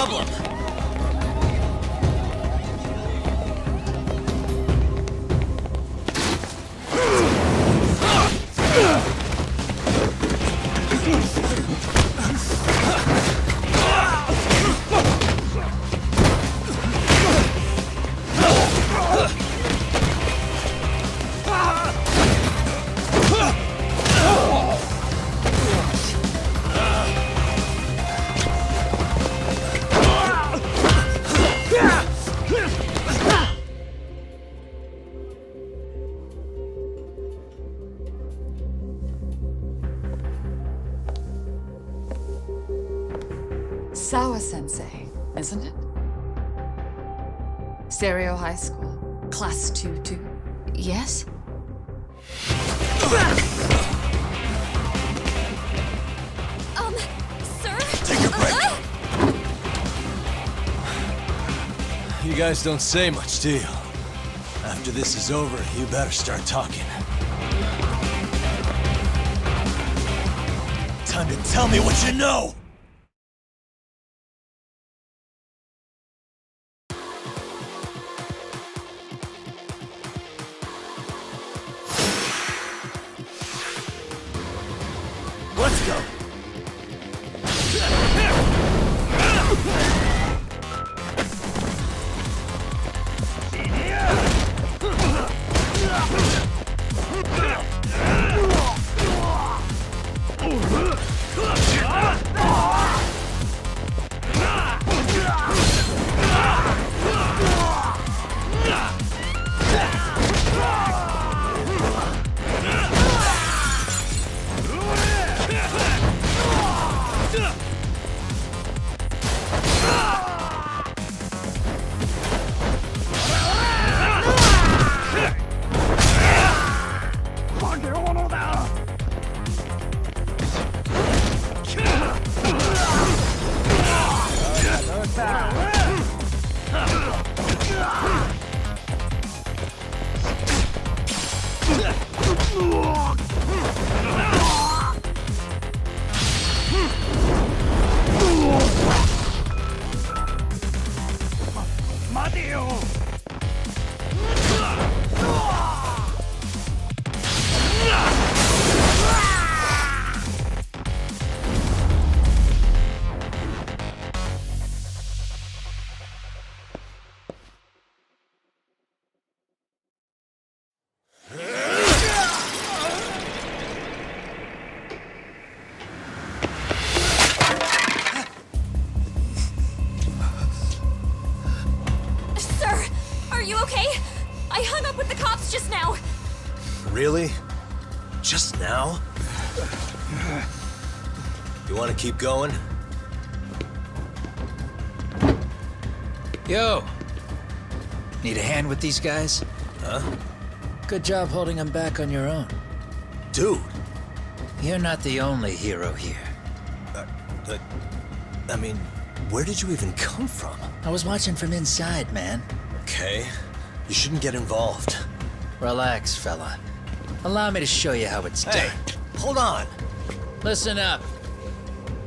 problem? Sawa-sensei, isn't it? Stereo High School, Class 2-2. Yes? Sir? Take a break. You guys don't say much, do you? After this is over, you better start talking. Time to tell me what you know! Let's go! Sir, are you okay? I hung up with the cops just now. Really? Just now? You want to keep going? Yo! Need a hand with these guys? Huh? Good job holding them back on your own. Dude! You're not the only hero here. I mean, where did you even come from? I was watching from inside, man. Okay. You shouldn't get involved. Relax, fella. Allow me to show you how it's Hey, done. hold on! Listen up.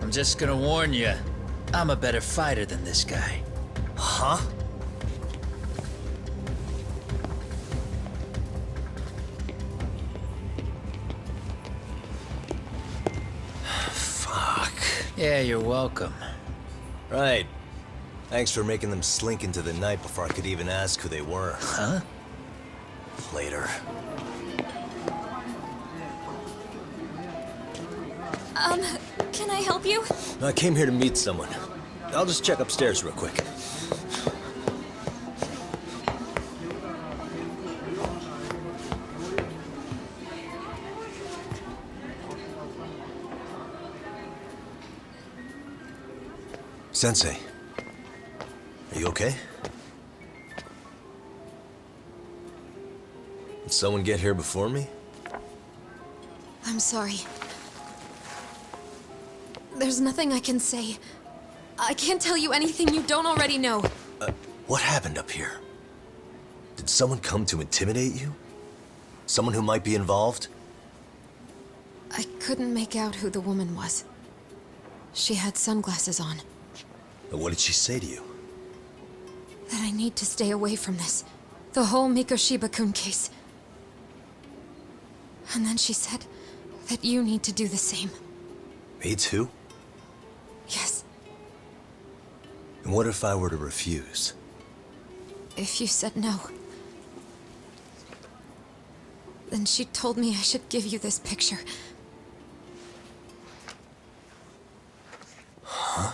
I'm just gonna warn you. I'm a better fighter than this guy. Huh? Fuck. Yeah, you're welcome. Right. Thanks for making them slink into the night before I could even ask who they were. Huh? Later. Can I help you? I came here to meet someone. I'll just check upstairs real quick. Sensei, are you okay? Did someone get here before me? I'm sorry. There's nothing I can say. I can't tell you anything you don't already know. What happened up here? Did someone come to intimidate you? Someone who might be involved? I couldn't make out who the woman was. She had sunglasses on. What did she say to you? That I need to stay away from this. The whole Mikoshiba-kun case. And then she said that you need to do the same. Me too? Yes. And what if I were to refuse? If you said no. Then she told me I should give you this picture. Huh?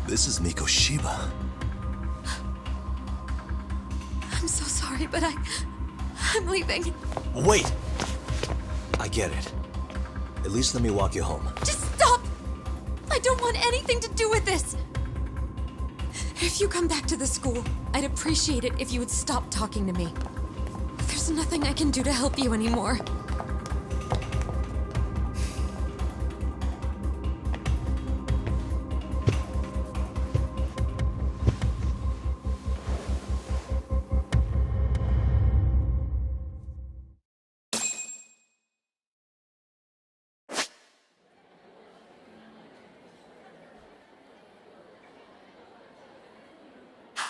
This is Mikoshiba. I'm so sorry, but I'm leaving. Wait! I get it. At least let me walk you home. Just stop! I don't want anything to do with this! If you come back to the school, I'd appreciate it if you would stop talking to me. There's nothing I can do to help you anymore.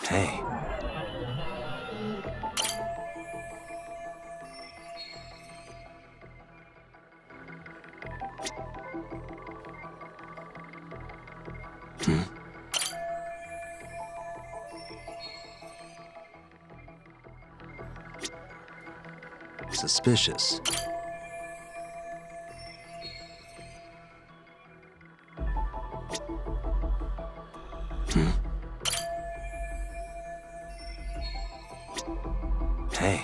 Hey. Suspicious. Hey.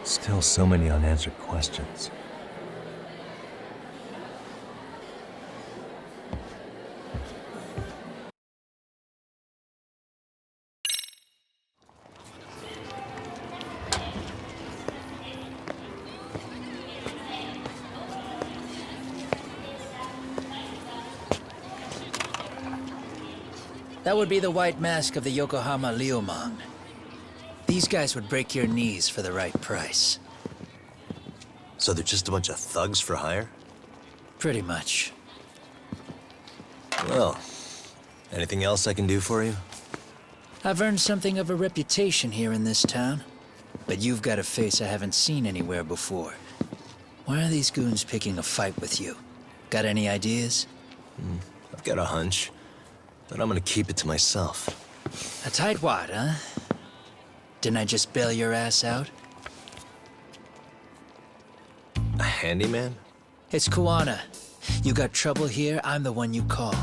Still so many unanswered questions. That would be the white mask of the Yokohama Liumang. These guys would break your knees for the right price. So they're just a bunch of thugs for hire? Pretty much. Well, anything else I can do for you? I've earned something of a reputation here in this town. But you've got a face I haven't seen anywhere before. Why are these goons picking a fight with you? Got any ideas? I've got a hunch, but I'm gonna keep it to myself. A tightwad, huh? Didn't I just bail your ass out? A handyman? It's KUWANA. You got trouble here, I'm the one you call.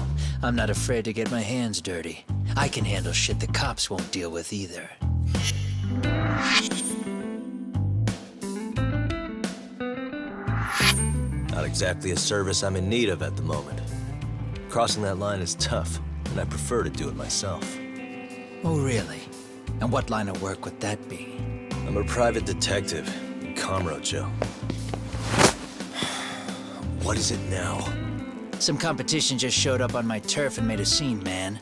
I'm not afraid to get my hands dirty. I can handle shit the cops won't deal with either. Not exactly a service I'm in need of at the moment. Crossing that line is tough, and I prefer to do it myself. Oh, really? And what line of work would that be? I'm a private detective in Kamurocho. What is it now? Some competition just showed up on my turf and made a scene, man.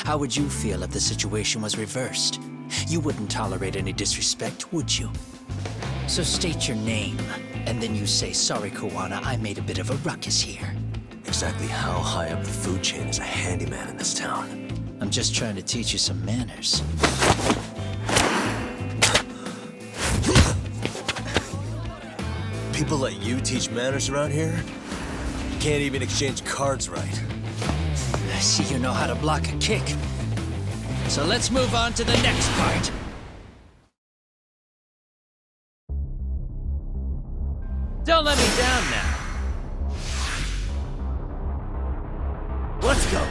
How would you feel if the situation was reversed? You wouldn't tolerate any disrespect, would you? So state your name, and then you say, "Sorry, KUWANA, I made a bit of a ruckus here." Exactly how high up the food chain is a handyman in this town? I'm just trying to teach you some manners. People let you teach manners around here? You can't even exchange cards right. I see you know how to block a kick. So let's move on to the next part. Don't let me down now. Let's go!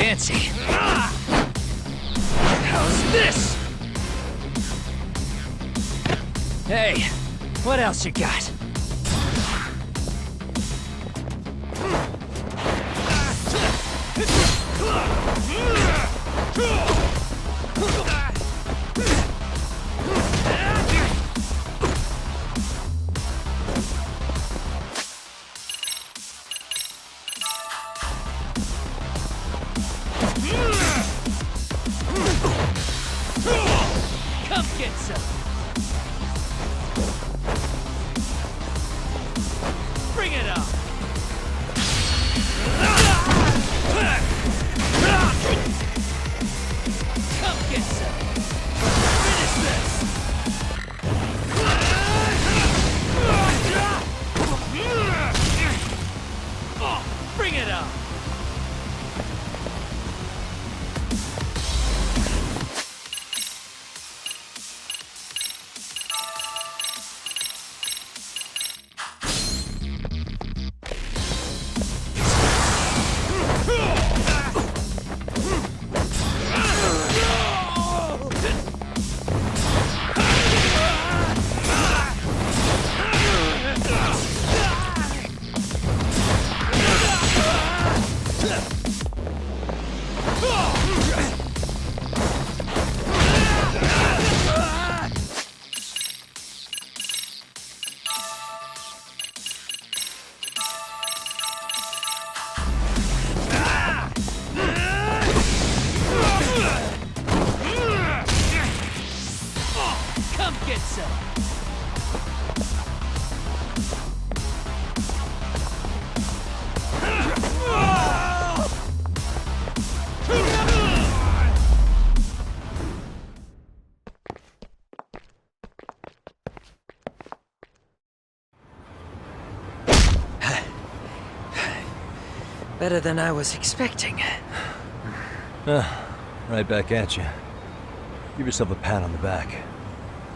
fancy. How's this? Hey, what else you got? Come get some. Bring it on. Come get some. Finish this. Bring it on. Come get some. Better than I was expecting. Right back at you. Give yourself a pat on the back.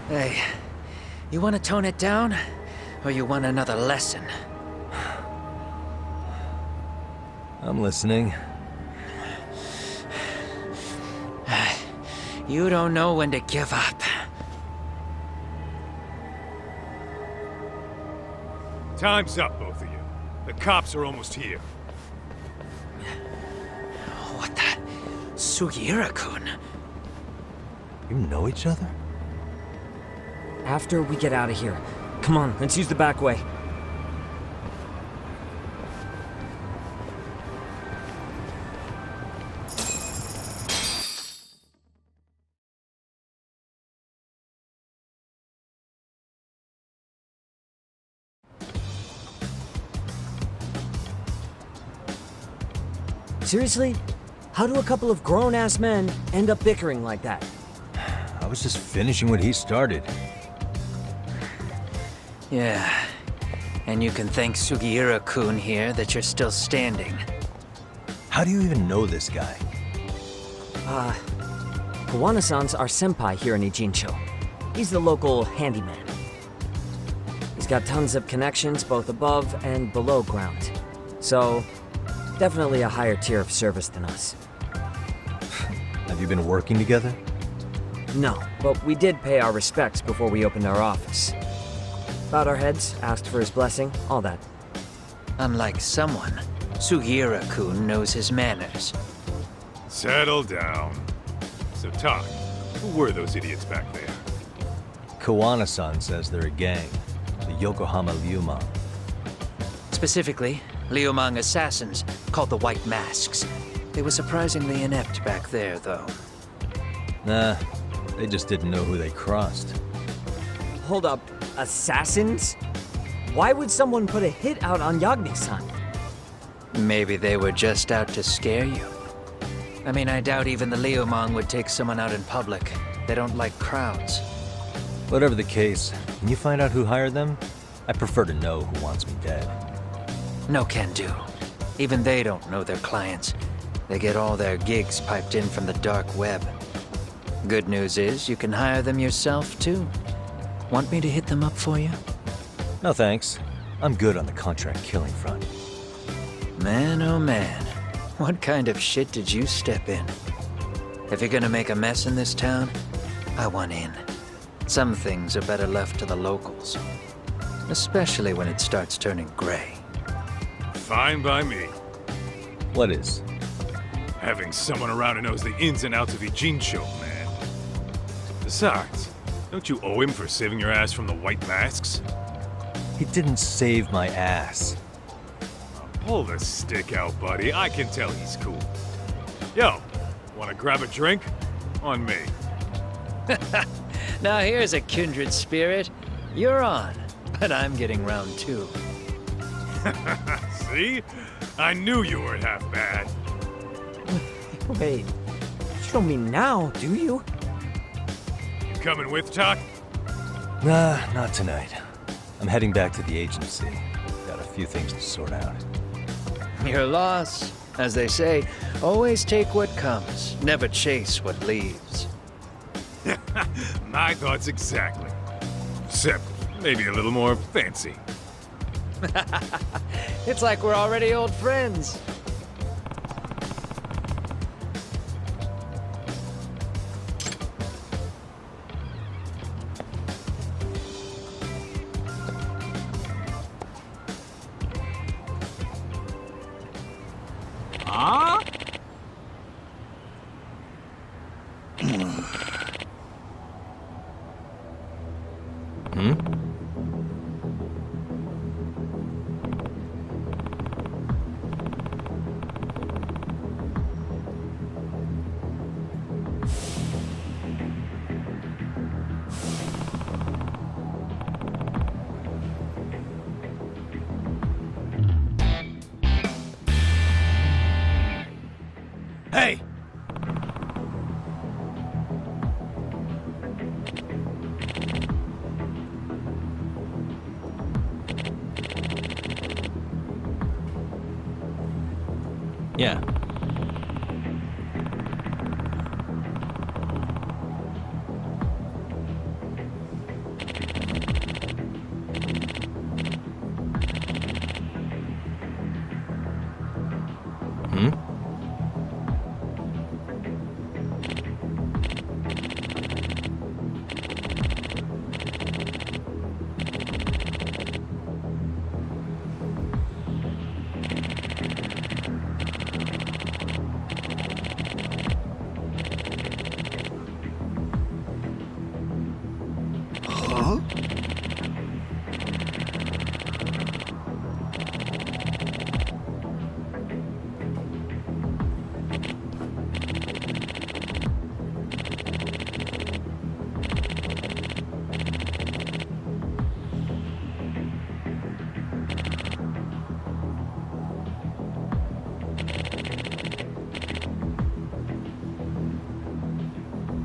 Hey, you want to tone it down? Or you want another lesson? I'm listening. You don't know when to give up. Time's up, both of you. The cops are almost here. What the? Sugiura-kun? You know each other? After we get out of here. Come on, let's use the back way. Seriously? How do a couple of grown-ass men end up bickering like that? I was just finishing what he started. Yeah. And you can thank Sugiura-kun here that you're still standing. How do you even know this guy? KUWANA-san's our senpai here in Ijincho. He's the local handyman. He's got tons of connections both above and below ground. So, definitely a higher tier of service than us. Have you been working together? No, but we did pay our respects before we opened our office. Bowed our heads, asked for his blessing, all that. Unlike someone, Sugiura-kun knows his manners. Settle down. So, talk. Who were those idiots back there? KUWANA-san says they're a gang. The Yokohama Liumang. Specifically, Liumang assassins, called the White Masks. They were surprisingly inept back there, though. Nah, they just didn't know who they crossed. Hold up, assassins? Why would someone put a hit out on Yagni-san? Maybe they were just out to scare you. I mean, I doubt even the Liumang would take someone out in public. They don't like crowds. Whatever the case, can you find out who hired them? I prefer to know who wants me dead. No can do. Even they don't know their clients. They get all their gigs piped in from the dark web. Good news is, you can hire them yourself, too. Want me to hit them up for you? No thanks. I'm good on the contract killing front. Man, oh man. What kind of shit did you step in? If you're gonna make a mess in this town, I want in. Some things are better left to the locals. Especially when it starts turning gray. Fine by me. What is? Having someone around who knows the ins and outs of your JIN show, man. Besides, don't you owe him for saving your ass from the white masks? He didn't save my ass. Pull the stick out, buddy. I can tell he's cool. Yo, wanna grab a drink? On me. Now here's a kindred spirit. You're on, but I'm getting round two. See? I knew you weren't half bad. Wait, you don't mean now, do you? You coming with, Doc? Nah, not tonight. I'm heading back to the agency. Got a few things to sort out. Your loss. As they say, always take what comes, never chase what leaves. My thoughts exactly. Except maybe a little more fancy. It's like we're already old friends. Hey! Yeah.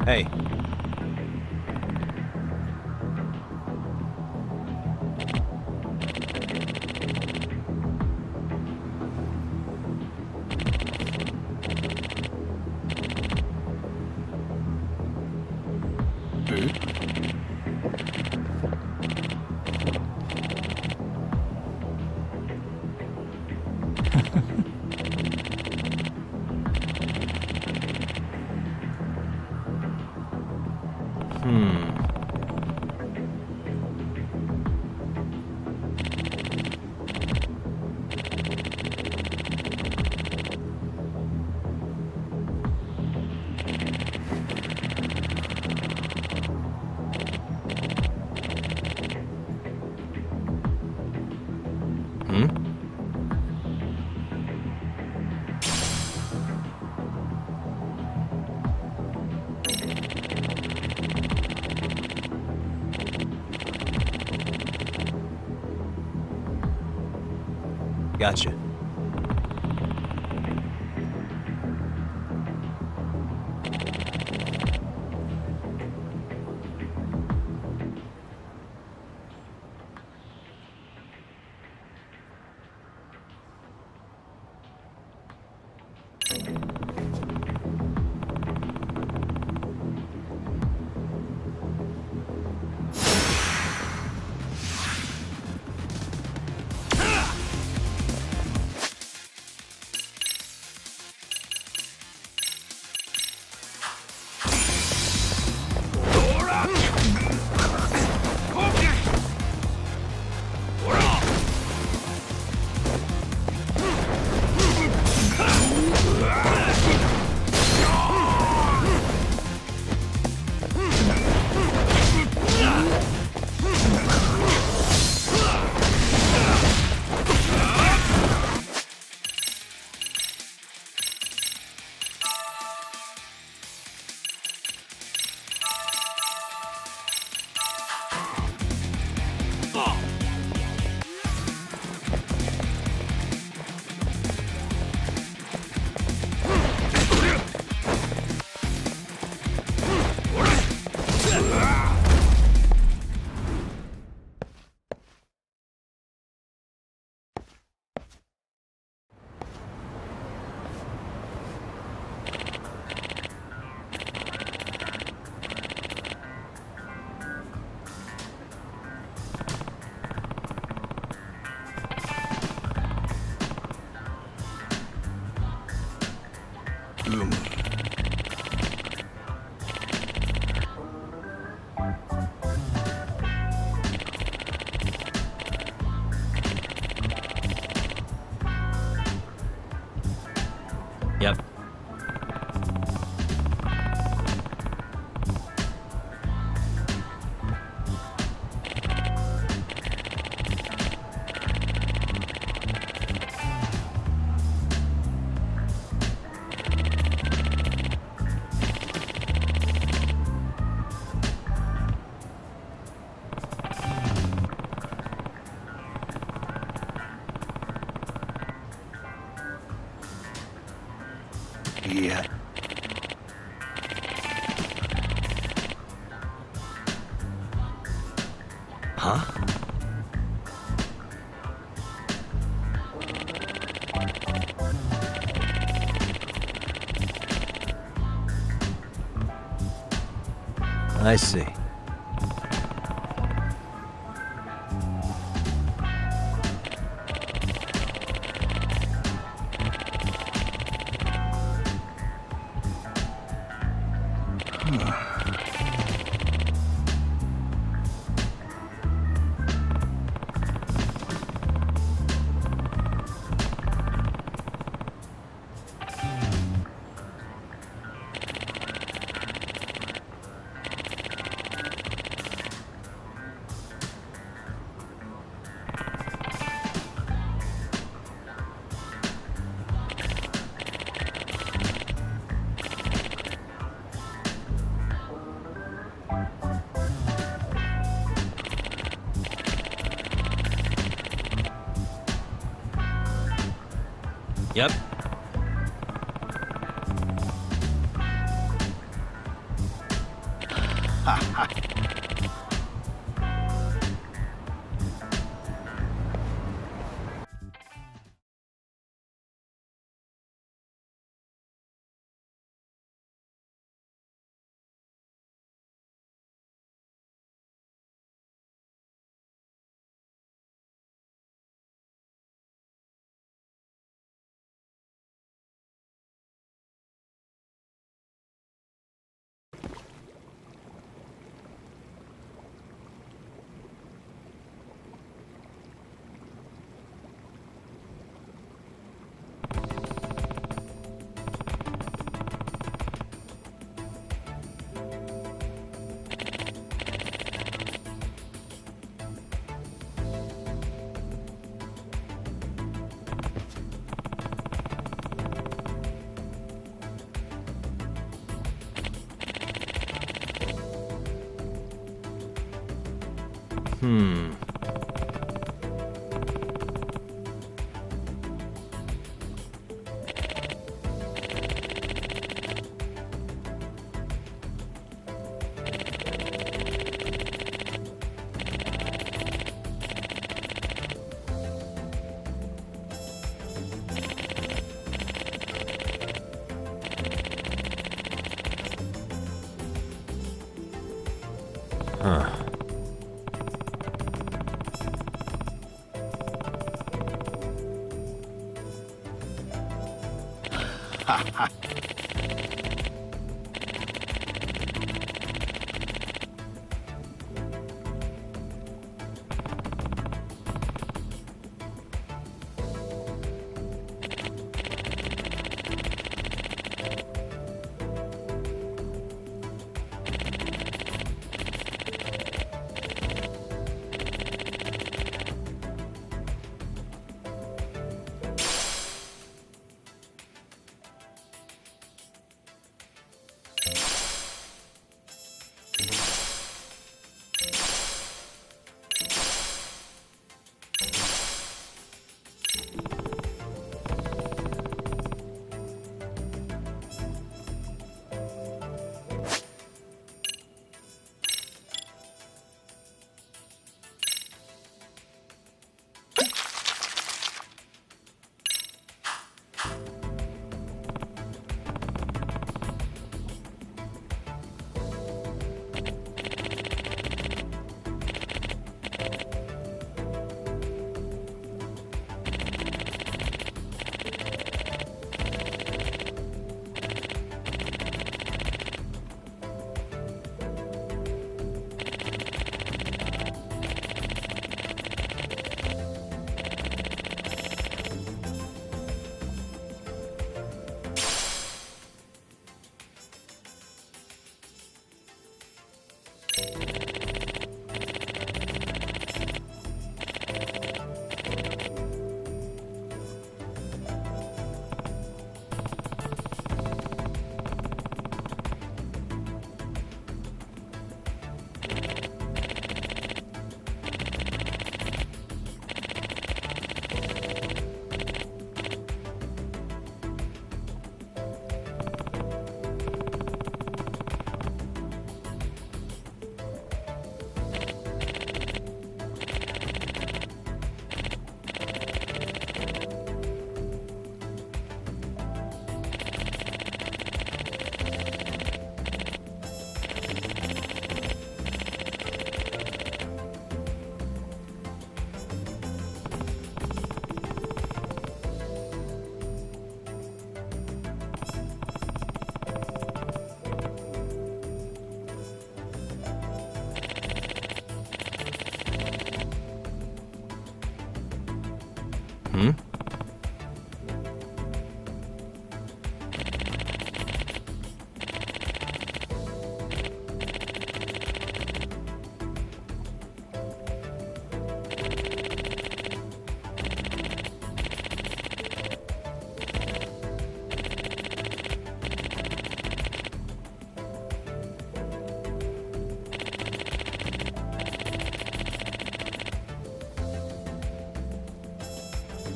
Hey. Gotcha. Yep. Yeah. Huh? I see. Yep. Huh.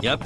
Yep.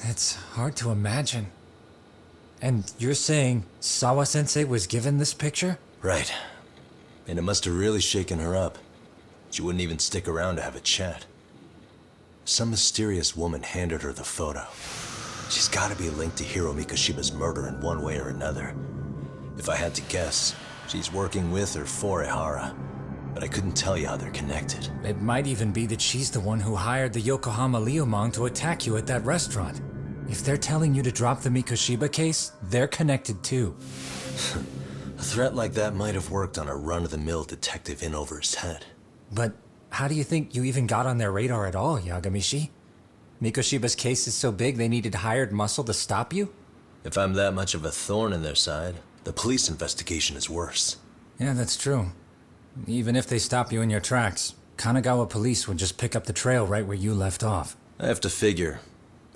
It's hard to imagine. And you're saying Sawa-sensei was given this picture? Right. And it must have really shaken her up. She wouldn't even stick around to have a chat. Some mysterious woman handed her the photo. She's gotta be linked to Hiro Mikoshiba's murder in one way or another. If I had to guess, she's working with or for Ehara. But I couldn't tell you how they're connected. It might even be that she's the one who hired the Yokohama Liumang to attack you at that restaurant. If they're telling you to drop the Mikoshiba case, they're connected too. A threat like that might have worked on a run-of-the-mill detective in over his head. But how do you think you even got on their radar at all, Yagamishi? Mikoshiba's case is so big they needed hired muscle to stop you? If I'm that much of a thorn in their side, the police investigation is worse. Yeah, that's true. Even if they stop you in your tracks, Kanagawa police would just pick up the trail right where you left off. I have to figure,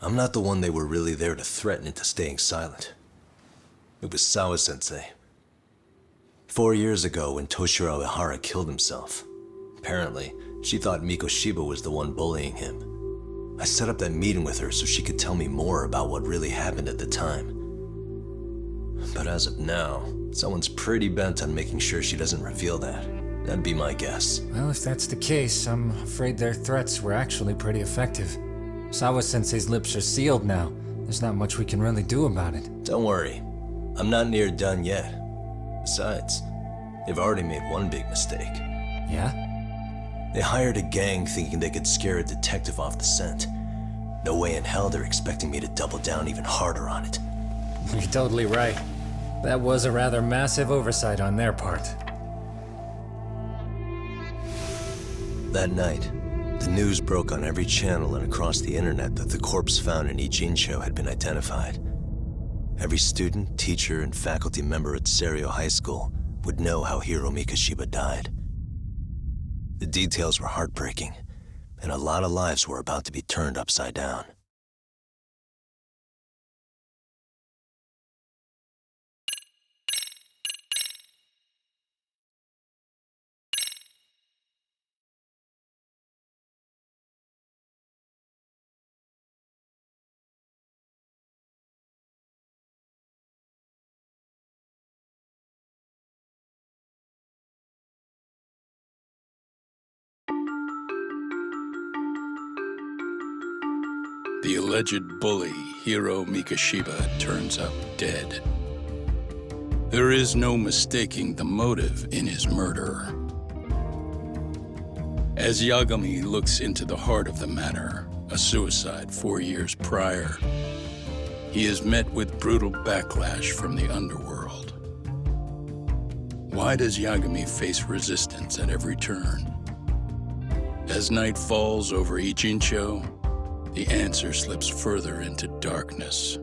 I'm not the one they were really there to threaten into staying silent. It was Sawa-sensei. 4 years ago when Toshiro Ehara killed himself, apparently, she thought Mikoshiba was the one bullying him. I set up that meeting with her so she could tell me more about what really happened at the time. But as of now, someone's pretty bent on making sure she doesn't reveal that. That'd be my guess. Well, if that's the case, I'm afraid their threats were actually pretty effective. Sawa-sensei's lips are sealed now. There's not much we can really do about it. Don't worry. I'm not near done yet. Besides, they've already made one big mistake. Yeah? They hired a gang thinking they could scare a detective off the scent. No way in hell they're expecting me to double down even harder on it. You're totally right. That was a rather massive oversight on their part. That night, the news broke on every channel and across the internet that the corpse found in Ijincho had been identified. Every student, teacher, and faculty member at Serio High School would know how Hiro Mikoshiba died. The details were heartbreaking, and a lot of lives were about to be turned upside down. The alleged bully, Hiro Mikoshiba, turns up dead. There is no mistaking the motive in his murder. As Yagami looks into the heart of the matter, a suicide 4 years prior, he is met with brutal backlash from the underworld. Why does Yagami face resistance at every turn? As night falls over Ijincho, the answer slips further into darkness.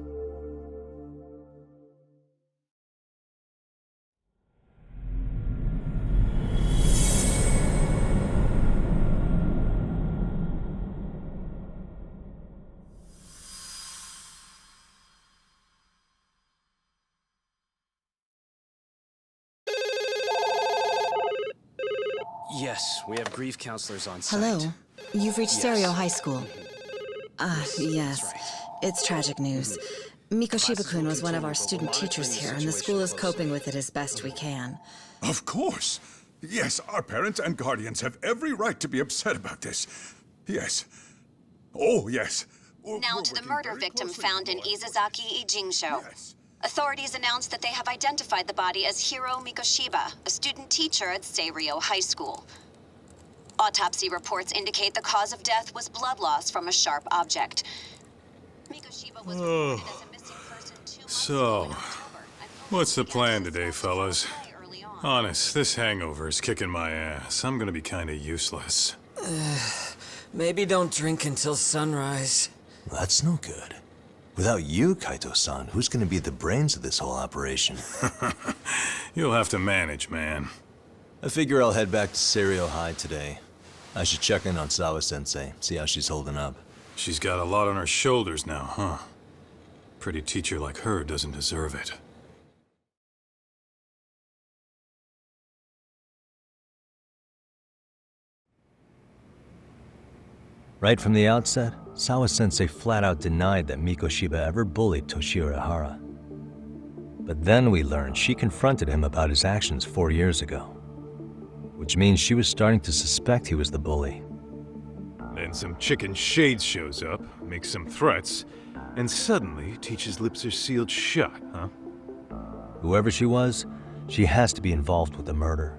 Yes, we have grief counselors on site. Hello. You've reached Yes. Serio High School. Yes. That's right. It's tragic news. Mikoshiba-kun was one of our student teachers here, and the school is coping with it as best we can. Of course. Yes, our parents and guardians have every right to be upset about this. Yes. Oh, yes. Now to the murder victim found in Izazaki Ijincho. Authorities announced that they have identified the body as Hiro Mikoshiba, a student teacher at Serio High School. Autopsy reports indicate the cause of death was blood loss from a sharp object. Mikoshiba was reported as a missing person 2 months ago in October. What's the plan today, fellas? Honest, this hangover is kicking my ass. I'm gonna be kinda useless. Maybe don't drink until sunrise. That's no good. Without you, Kaito-san, who's gonna be the brains of this whole operation? You'll have to manage, man. I figure I'll head back to Serio High today. I should check in on Sawa-sensei, see how she's holding up. She's got a lot on her shoulders now, huh? Pretty teacher like her doesn't deserve it. Right from the outset, Sawa-sensei flat out denied that Mikoshiba ever bullied Toshiro Hara. But then we learned she confronted him about his actions 4 years ago. Which means she was starting to suspect he was the bully. Then some chicken shade shows up, makes some threats, and suddenly Teach's lips are sealed shut, huh? Whoever she was, she has to be involved with the murder.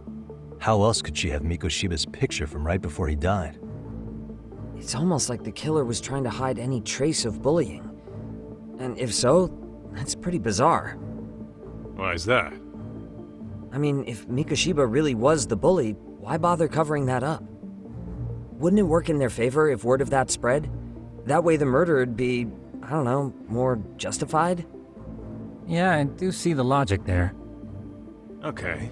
How else could she have Mikoshiba's picture from right before he died? It's almost like the killer was trying to hide any trace of bullying. And if so, that's pretty bizarre. Why is that? I mean, if Mikoshiba really was the bully, why bother covering that up? Wouldn't it work in their favor if word of that spread? That way the murder would be, I don't know, more justified? Yeah, I do see the logic there. Okay.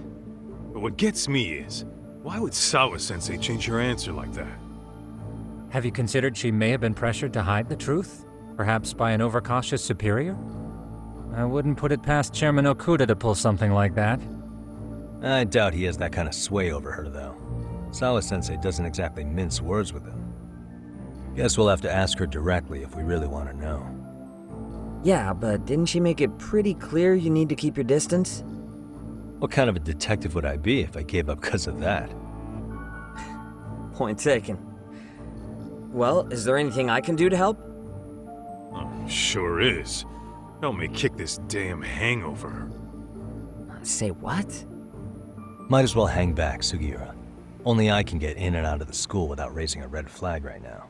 But what gets me is, why would Sawa-sensei change her answer like that? Have you considered she may have been pressured to hide the truth? Perhaps by an overcautious superior? I wouldn't put it past Chairman Okuda to pull something like that. I doubt he has that kind of sway over her, though. Sawa-sensei doesn't exactly mince words with him. Guess we'll have to ask her directly if we really want to know. Yeah, but didn't she make it pretty clear you need to keep your distance? What kind of a detective would I be if I gave up because of that? Point taken. Well, is there anything I can do to help? Oh, sure is. Help me kick this damn hangover. Say what? Might as well hang back, Sugiura. Only I can get in and out of the school without raising a red flag right now.